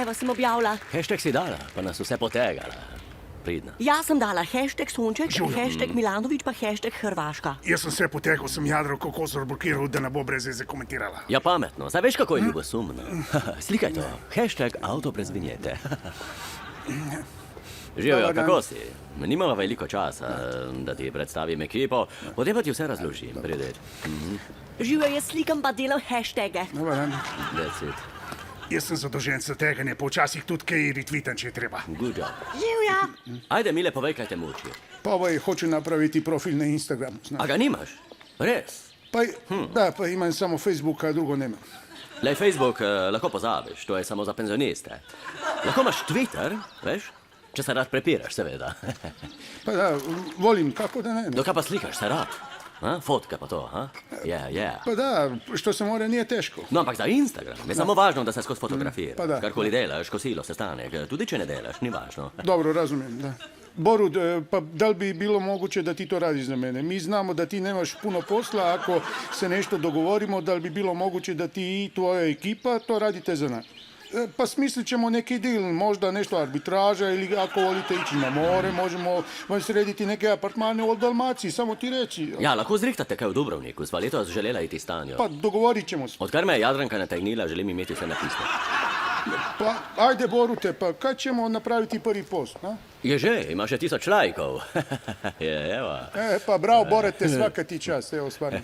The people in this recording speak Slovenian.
Evo sem objavila. Hashtag si dala, pa nas vse potegala. Pridna. Jaz sem dala hashtag Sonček, Živjo. hashtag Milanović pa hashtag Hrvaška. Jaz sem vse potekel, sem Jadrovko Kosor blokiral, da ne bo brez veze komentirala. Ja, pametno. Zdaj veš, kako je ljubosumno. Slikaj to. Hashtag avto brez vinjete. Živjo, Dobar dan. kako si? Nimamo veliko časa, da ti predstavim ekipo. Potem pa ti vse razložim. Prideš. Živijo, jaz slikam pa delam hashtage. Dobar dan. That's it. Jaz sem zadolžen za teganje, pa včasih tudi kaj retweetam, če je treba. Good job. Živja. Ajde, Mile, povej, kaj te muči. Pa hoću napraviti profil na Instagramu. A ga nimaš? Res? Da, pa imam samo Facebook, a drugo nemam. Lej, Facebook lahko pozabiš, to je samo za penzioniste. Lahko imaš Twitter, veš? Če se rad prepiraš, seveda. Pa da, volim, kako da ne. Dokaj pa slikaš, se rad? Fotka pa to, ha? Ja. Pa da, što se more, nije teško. No, ampak za Instagram je samo važno, da se skozi fotografiraš. Pa da. Karkoli delaš, kosilo, sestanek, tudi če ne delaš, ni važno. Dobro, razumijem, da. Borut, pa da li bi bilo moguće da ti to radiš za mene? Mi znamo da ti nemaš puno posla, ako se nešto dogovorimo, da li bi bilo moguće da ti i tvoja ekipa to radite za nas? Pa smislit ćemo neki deal, možda nešto arbitraža ili ako volite ići na more, možemo vam srediti neke apartmane u Dalmaciji, samo ti reći. Ja, lahko zrihtate kaj v Dubrovniku, sva letos želela iti s Tanjo. Pa dogovorit ćemo se. Odkar me je Jadranka nategnila, želim imeti vse napisno. Pa ajde Borute, pa kad ćemo napraviti prvi post, a? Je že, ima še 1000 lajkov. Je, evo. Pa bravo Borete, svaka ti čast, evo stvarno.